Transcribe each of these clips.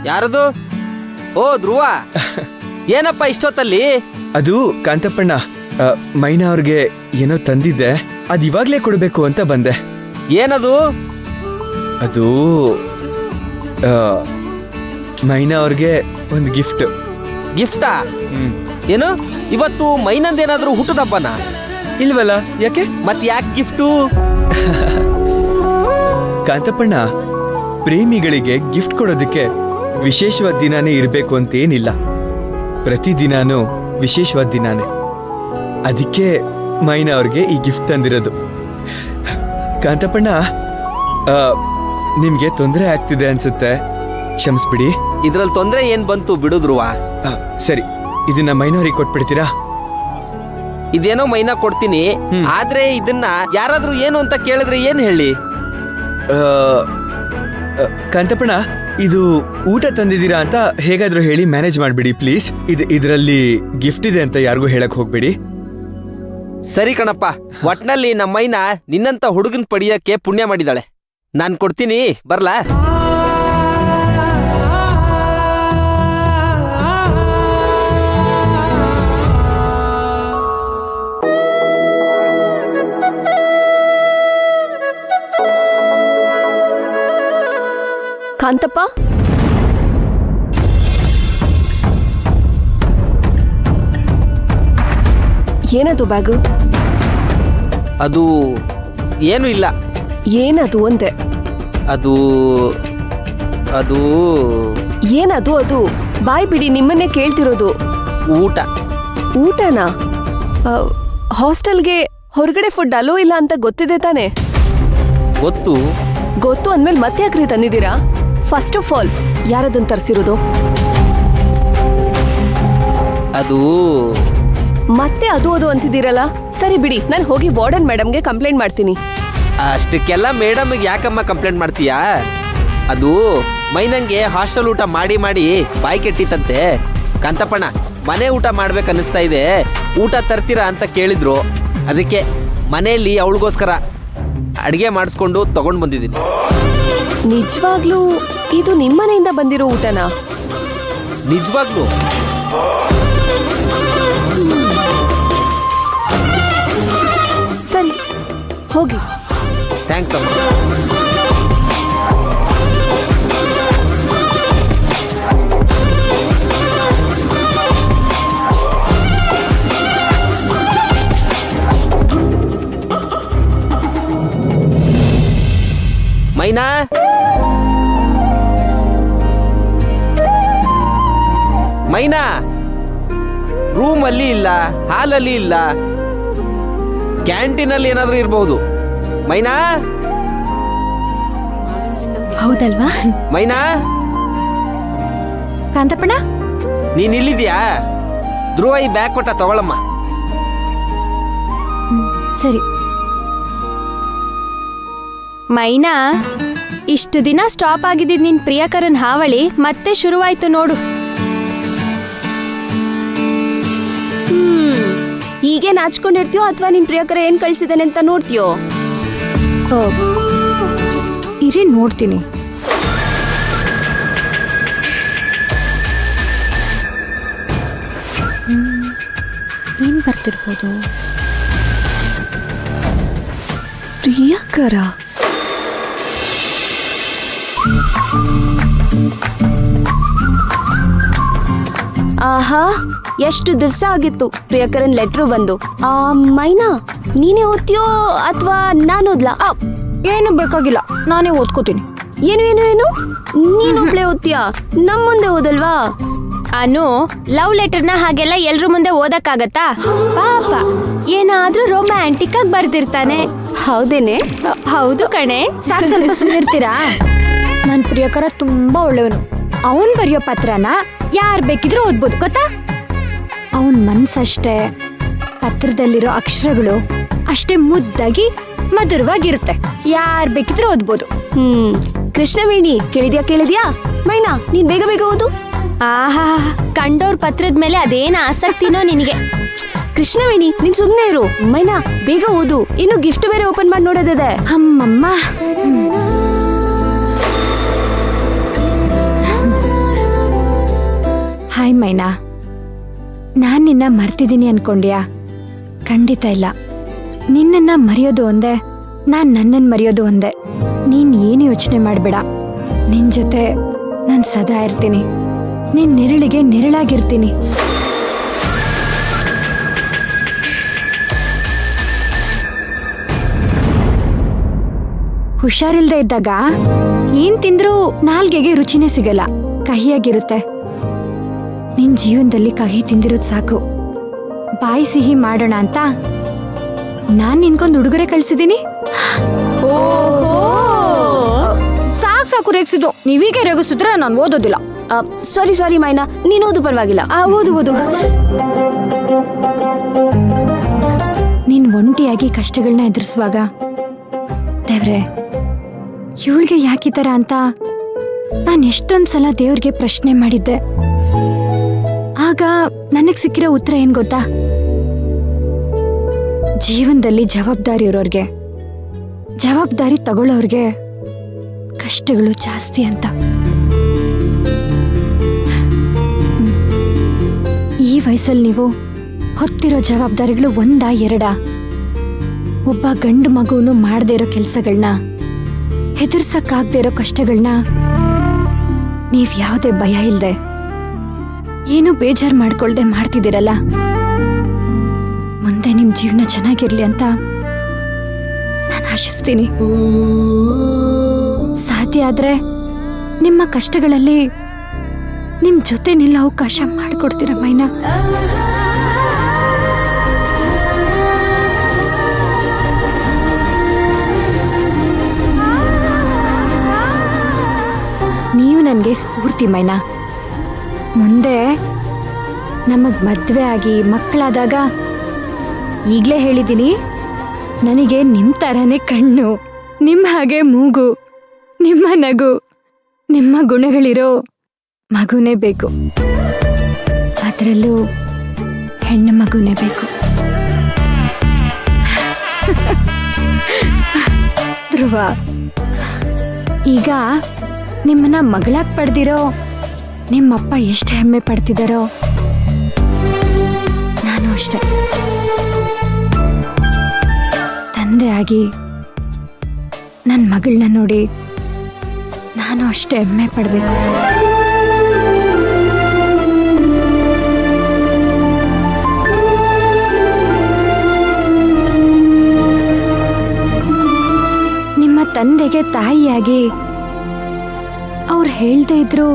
ಯಾರದು? ಓ ಧ್ರುವ, ಏನಪ್ಪ ಇಷ್ಟೊತ್ತಲ್ಲಿ? ಅದು ಕಾಂತಪ್ಪಣ್ಣ, ಮೈನಾ ಅವ್ರಿಗೆ ಏನೋ ತಂದಿದ್ದೆ, ಅದು ಇವಾಗ್ಲೇ ಕೊಡ್ಬೇಕು ಅಂತ ಬಂದೆ. ಏನದು? ಅದು ಮೈನಾ ಅವ್ರಿಗೆ ಒಂದು ಗಿಫ್ಟ್. ಗಿಫ್ಟಾ? ಏನು ಇವತ್ತು ಮೈನಂದೇನಾದ್ರೂ ಹುಟ್ಟದ ಹಬ್ಬನ? ಇಲ್ವಲ್ಲ, ಯಾಕೆ? ಮತ್ ಯಾಕೆ ಗಿಫ್ಟು? ಕಾಂತಪ್ಪಣ್ಣ, ಪ್ರೇಮಿಗಳಿಗೆ ಗಿಫ್ಟ್ ಕೊಡೋದಕ್ಕೆ ವಿಶೇಷವಾದ ದಿನಾನೇ ಇರಬೇಕು ಅಂತೇನಿಲ್ಲ. ಪ್ರತಿದಿನಾನು ವಿಶೇಷವಾದ ದಿನಾನೇ. ಅದಕ್ಕೆ ಮೈನಾ ಅವ್ರಿಗೆ ಈ ಗಿಫ್ಟ್ ತಂದಿರೋದು. ಕಾಂತಪ್ಪಣ್ಣ, ನಿಮ್ಗೆ ತೊಂದರೆ ಆಗ್ತಿದೆ ಅನ್ಸುತ್ತೆ, ಕ್ಷಮಿಸ್ಬಿಡಿ. ಇದ್ರಲ್ಲಿ ತೊಂದರೆ ಏನ್ ಬಂತು ಬಿಡು ಧ್ರುವ. ಸರಿ, ಇದನ್ನ ಮೈನಾ ಅವ್ರಿಗೆ ಕೊಟ್ಬಿಡ್ತೀರಾ? ಇದೇನೋ ಮೈನಾ ಕೊಡ್ತೀನಿ, ಆದ್ರೆ ಇದನ್ನ ಯಾರಾದ್ರೂ ಏನು ಅಂತ ಕೇಳಿದ್ರೆ ಏನ್ ಹೇಳಿ? ಕಾಂತಪ್ಪಣ್ಣ, ಇದು ಊಟ ತಂದಿದ್ದೀರಾ ಅಂತ ಹೇಗಾದ್ರೂ ಹೇಳಿ ಮ್ಯಾನೇಜ್ ಮಾಡ್ಬಿಡಿ ಪ್ಲೀಸ್. ಇದರಲ್ಲಿ ಗಿಫ್ಟ್ ಇದೆ ಅಂತ ಯಾರಿಗೂ ಹೇಳಕ್ ಹೋಗ್ಬೇಡಿ. ಸರಿ ಕಣಪ್ಪ, ಒಟ್ನಲ್ಲಿ ನಮ್ಮ ಮೈನಾ ನಿನ್ನಂತ ಹುಡುಗನ್ ಪಡಿಯಕ್ಕೆ ಪುಣ್ಯ ಮಾಡಿದಾಳೆ. ನಾನ್ ಕೊಡ್ತೀನಿ, ಬರ್ಲಾ? ಕಾಂತಪ್ಪ, ಏನದು ಬ್ಯಾಗು? ಅದು ಏನು ಇಲ್ಲ. ಏನದು ಅಂದೆ. ಅದು ಅದು ಏನದು? ಅದು ಬಾಯ್ ಬಿಡಿ, ನಿಮ್ಮನ್ನೇ ಕೇಳ್ತಿರೋದು. ಊಟ. ಊಟನಾ? ಹಾಸ್ಟೆಲ್ಗೆ ಹೊರಗಡೆ ಫುಡ್ ಅಲೋ ಇಲ್ಲ ಅಂತ ಗೊತ್ತಿದೆ ತಾನೆ? ಗೊತ್ತು. ಗೊತ್ತು ಅಂದ್ಮೇಲೆ ಮತ್ತೆ ಯಾಕ್ರಿ ತಂದಿದ್ದೀರಾ? ಫಸ್ಟ್ ಆಫ್ ಆಲ್, ಯಾರದನ್ನ ತರಿಸಿರೋದು? ಅದು ಮತ್ತೆ ಅದು ಅಂತಿದ್ದೀರಲ್ಲ. ಸರಿ ಬಿಡಿ, ನಾನು ಹೋಗಿ ವಾರ್ಡನ್ ಮೇಡಮ್ಗೆ ಕಂಪ್ಲೇಂಟ್ ಮಾಡ್ತೀನಿ. ಅಷ್ಟಕ್ಕೆಲ್ಲ ಮೇಡಮ್ಗೆ ಯಾಕಮ್ಮ ಕಂಪ್ಲೇಂಟ್ ಮಾಡ್ತೀಯಾ? ಅದು ಮೈನಂಗೆ ಹಾಸ್ಟೆಲ್ ಊಟ ಮಾಡಿ ಮಾಡಿ ಬಾಯಿ ಕೆಟ್ಟಿತ್ತಂತೆ. ಕಾಂತಪ್ಪಣ್ಣ, ಮನೆ ಊಟ ಮಾಡ್ಬೇಕನ್ನಿಸ್ತಾ ಇದೆ, ಊಟ ತರ್ತೀರಾ ಅಂತ ಕೇಳಿದ್ರು. ಅದಕ್ಕೆ ಮನೆಯಲ್ಲಿ ಅವಳಿಗೋಸ್ಕರ ಅಡಿಗೆ ಮಾಡಿಸ್ಕೊಂಡು ತಗೊಂಡು ಬಂದಿದ್ದೀನಿ. ನಿಜವಾಗ್ಲೂ ಇದು ನಿಮ್ಮನೆಯಿಂದ ಬಂದಿರೋ ಊಟನಾ? ನಿಜವಾಗ್ಲೂ. ಸರಿ, ಹೋಗಿ. ಥ್ಯಾಂಕ್ಸ್ ಅಮ್ಮ. ಮೈನಾ, ಮೈನಾ, ರೂಮಲ್ಲಿ ಇಲ್ಲ, ಹಾಲಲ್ಲಿ ಇಲ್ಲ, ಕ್ಯಾಂಟೀನಲ್ಲಿ ಏನಾದ್ರೂ ಇರಬಹುದು. ಮೈನಾ, ಹೌದಲ್ವಾ? ಮೈನಾ, ಕಾಂತಪ್ಪಣ್ಣ, ನೀನ್ ಇಲ್ಲಿದ್ಯಾ? ಧ್ರುವ ಈ ಬ್ಯಾಗ್ ಕೊಟ್ಟ, ತಗೊಳಮ್ಮ. ಸರಿ. ಮೈನಾ, ಇಷ್ಟು ದಿನ ಸ್ಟಾಪ್ ಆಗಿದ್ದಿದ್ ನಿನ್ ಪ್ರಿಯಕರನ್ ಹಾವಳಿ ಮತ್ತೆ ಶುರುವಾಯ್ತು ನೋಡು. ಹೀಗೆ ನಾಚ್ಕೊಂಡಿರ್ತೀಯೋ ಅಥವಾ ನಿನ್ ಪ್ರಿಯಕರ ಏನ್ ಕಳ್ಸಿದಾನೆ ಅಂತ ನೋಡ್ತೀಯೋ? ಇರಿ, ನೋಡ್ತೀನಿ. ಏನ್ ಬರ್ತಿರ್ಬೋದು? ಪ್ರಿಯಕರ? ಆಹಾ, ಎಷ್ಟು ದಿವಸ ಆಗಿತ್ತು ಪ್ರಿಯಕರನ್ ಲೆಟ್ರು ಬಂದು. ಮೈನಾ, ನೀನೇ ಓದ್ತೀಯೋ ಅಥವಾ ನಾನು ಓದ್ಲಾ? ಏನು ಬೇಕಾಗಿಲ್ಲ, ನಾನೇ ಓದ್ಕೋತೀನಿ. ಏನು ಏನು ಏನು? ನೀನೊಬ್ಳೆ ಓದ್ತೀಯಾ? ನಮ್ಮ ಮುಂದೆ ಓದಲ್ವಾ? ಅನು, ಲವ್ ಲೆಟರ್ನ ಹಾಗೆಲ್ಲ ಎಲ್ರ ಮುಂದೆ ಓದಕ್ಕಾಗತ್ತಾ? ಪಾಪ, ಏನಾದ್ರೂ ರೊಮ್ಯಾಂಟಿಕ್ ಆಗಿ ಬರ್ದಿರ್ತಾನೆ. ಹೌದೇನೆ? ಹೌದು ಕಣೆ. ಸಾಕು, ಸ್ವಲ್ಪ ಸುಮ್ಮನಿರ್ತೀರಾ? ನನ್ನ ಪ್ರಿಯಕರ ತುಂಬಾ ಒಳ್ಳೆಯವನು. ಅವನ್ ಬರೆಯೋ ಪತ್ರನ ಯಾರ್ ಬೇಕಿದ್ರೂ ಓದ್ಬೋದು, ಗೊತ್ತಾ? ಅವನ್ ಮನ್ಸಷ್ಟೇ, ಪತ್ರದಲ್ಲಿರೋ ಅಕ್ಷರಗಳು ಅಷ್ಟೇ ಮುದ್ದಾಗಿ ಮಧುರವಾಗಿರುತ್ತೆ. ಯಾರ್ ಬೇಕಿದ್ರೂ ಓದ್ಬೋದು. ಕೃಷ್ಣವೇಣಿ, ಕೇಳಿದ್ಯಾ? ಮೈನಾ, ನೀನ್ ಬೇಗ ಬೇಗ ಓದು. ಆಹಾ, ಕಂಡೋರ್ ಪತ್ರದ ಮೇಲೆ ಅದೇನ ಆಸಕ್ತಿನೋ ನಿನಗೆ. ಕೃಷ್ಣವೇಣಿ, ನೀನ್ ಸುಮ್ನೆ ಇರು. ಮೈನಾ, ಬೇಗ ಓದು, ಇನ್ನು ಗಿಫ್ಟ್ ಬೇರೆ ಓಪನ್ ಮಾಡಿ ನೋಡೋದಿದೆ. ಅಮ್ಮಮ್ಮ. ಹಾಯ್ ಮೈನಾ. ನಾನ್ ನಿನ್ನ ಮರ್ತಿದ್ದೀನಿ ಅನ್ಕೊಂಡ್ಯಾ? ಖಂಡಿತ ಇಲ್ಲ. ನಿನ್ನನ್ನ ಮರೆಯೋದು ಒಂದೇ, ನಾನ್ ನನ್ನನ್ ಮರೆಯೋದು ಒಂದೇ. ನೀನ್ ಏನು ಯೋಚನೆ ಮಾಡ್ಬೇಡ. ನಿನ್ ಜೊತೆ ನಾನ್ ಸದಾ ಇರ್ತೀನಿ. ನಿನ್ ನೆರಳಿಗೆ ನೆರಳಾಗಿರ್ತೀನಿ. ಹುಷಾರಿಲ್ದೆ ಇದ್ದಾಗ ಏನ್ ತಿಂದ್ರೂ ನಾಲ್ಗೆಗೆ ರುಚಿನೇ ಸಿಗಲ್ಲ, ಕಹಿಯಾಗಿರುತ್ತೆ. ನಿನ್ ಜೀವನದಲ್ಲಿ ಕಹಿ ತಿಂದಿರೋದ್ ಸಾಕು. ಬಾಯಿ ಸಿಹಿ ಮಾಡೋಣ ಅಂತ ನಾನ್ ನಿನ್ಗೊಂದು ಉಡುಗೊರೆ ಕಳ್ಸಿದೀನಿ. ಸಾಕು ರೇಗಿಸಿದ್ದು. ನೀವೀಗೆ ರೇಗಿಸಿದ್ರೆ ನಾನು ಓದೋದಿಲ್ಲ. ಸಾರಿ ಮೈನಾ, ನೀನು ಓದು, ಪರವಾಗಿಲ್ಲ. ಓದು. ನೀನ್ ಒಂಟಿಯಾಗಿ ಕಷ್ಟಗಳನ್ನ ಎದುರಿಸುವಾಗ ದೇವ್ರೆ ಇವಳಿಗೆ ಯಾಕಿತರ ಅಂತ ನಾನು ಎಷ್ಟೊಂದ್ಸಲ ದೇವ್ರಿಗೆ ಪ್ರಶ್ನೆ ಮಾಡಿದ್ದೆ. ಆಗ ನನಗ್ ಸಿಕ್ಕಿರೋ ಉತ್ತರ ಏನ್ ಗೊತ್ತಾ? ಜೀವನದಲ್ಲಿ ಜವಾಬ್ದಾರಿ ಇರೋರ್ಗೆ, ಜವಾಬ್ದಾರಿ ತಗೊಳ್ಳೋರ್ಗೆ ಕಷ್ಟಗಳು ಜಾಸ್ತಿ ಅಂತ. ಈ ವಯಸ್ಸಲ್ಲಿ ನೀವು ಹೊತ್ತಿರೋ ಜವಾಬ್ದಾರಿಗಳು ಒಂದಾ ಎರಡಾ? ಒಬ್ಬ ಗಂಡು ಮಗುನು ಮಾಡದೇ ಇರೋ ಕೆಲ್ಸಗಳನ್ನ, ಹೆದರ್ಸಕ್ಕಾಗದೇ ಇರೋ ಕಷ್ಟಗಳನ್ನ ನೀವ್ ಯಾವುದೇ ಭಯ ಇಲ್ದೆ, ಏನು ಬೇಜಾರ್ ಮಾಡ್ಕೊಳ್ದೆ ಮಾಡ್ತಿದ್ದೀರಲ್ಲ, ಮುಂದೆ ನಿಮ್ ಜೀವನ ಚೆನ್ನಾಗಿರ್ಲಿ ಅಂತ ನಾನು ಆಶಿಸ್ತೀನಿ. ಸಾಧ್ಯ ಆದ್ರೆ ನಿಮ್ಮ ಕಷ್ಟಗಳಲ್ಲಿ ನಿಮ್ ಜೊತೆ ನಿಲ್ಲ ಅವಕಾಶ ಮಾಡಿಕೊಡ್ತೀರ ಮೈನಾ. ನೀವು ನನಗೆ ಸ್ಫೂರ್ತಿ ಮೈನಾ. ಮುಂದೆ ನಮಗ್ ಮದ್ವೆ ಆಗಿ ಮಕ್ಕಳಾದಾಗ ಈಗ್ಲೇ ಹೇಳಿದ್ದೀನಿ, ನನಗೆ ನಿಮ್ ತರಾನೇ ಕಣ್ಣು, ನಿಮ್ ಹಾಗೆ ಮೂಗು, ನಿಮ್ಮ ನಗು, ನಿಮ್ಮ ಗುಣಗಳಿರೋ ಮಗುನೇ ಬೇಕು. ಅದರಲ್ಲೂ ಹೆಣ್ಣು ಮಗುನೇ ಬೇಕು. ಧ್ರುವ, ಈಗ ನಿಮ್ಮನ್ನ ಮಗಳಾಗಿ ಪಡೆದಿರೋ ನಿಮ್ಮಪ್ಪ ಎಷ್ಟು ಹೆಮ್ಮೆ ಪಡ್ತಿದ್ದಾರೋ ನಾನು ಅಷ್ಟೆ. ತಂದೆ ಆಗಿ ನನ್ನ ಮಗಳನ್ನ ನೋಡಿ ನಾನು ಅಷ್ಟೇ ಹೆಮ್ಮೆ ಪಡಬೇಕು. ನಿಮ್ಮ ತಂದೆಗೆ ತಾಯಿಯಾಗಿ ಅವ್ರು ಹೇಳ್ದೇ ಇದ್ರು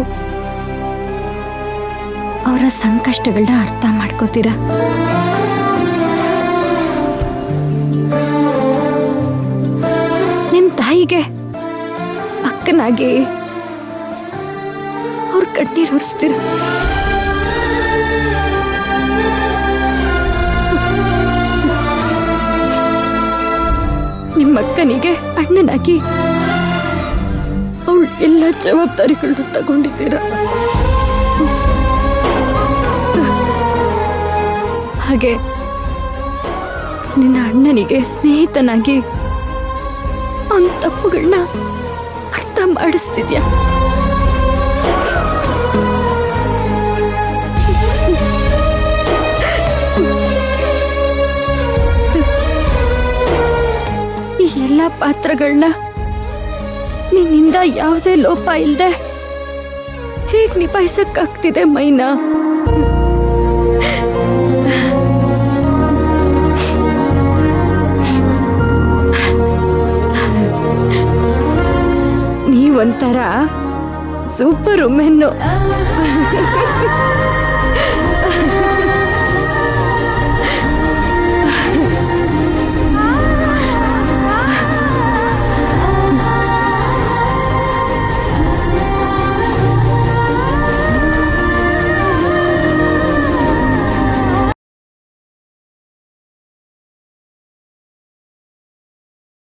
ಅವರ ಸಂಕಷ್ಟಗಳನ್ನ ಅರ್ಥ ಮಾಡ್ಕೋತೀರಾ? ನಿಮ್ ತಾಯಿಗೆ ಅಕ್ಕನಾಗಿ ಅವ್ರ ಕಣ್ಣೀರು ಒರೆಸ್ತೀರ? ನಿಮ್ಮ ಅಕ್ಕನಿಗೆ ಅಣ್ಣನಾಗಿ ಅವಳು ಎಲ್ಲ ಜವಾಬ್ದಾರಿಗಳನ್ನ ತಗೊಂಡಿದ್ದೀರ. ಹಾಗೆ ನಿನ್ನ ಅಣ್ಣನಿಗೆ ಸ್ನೇಹಿತನಾಗಿ ಅವನ ತಪ್ಪುಗಳನ್ನ ಅರ್ಥ ಮಾಡಿಸ್ತಿದ್ಯಾ? ಈ ಎಲ್ಲ ಪಾತ್ರಗಳನ್ನ ನಿನ್ನಿಂದ ಯಾವುದೇ ಲೋಪ ಇಲ್ಲದೆ ಹೇಗ್ ನಿಭಾಯಿಸಕ್ಕಾಗ್ತಿದೆ ಮೈನಾ? ನೀವೊಂಥರ ಸೂಪರ್ ವುಮೆನ್ನು.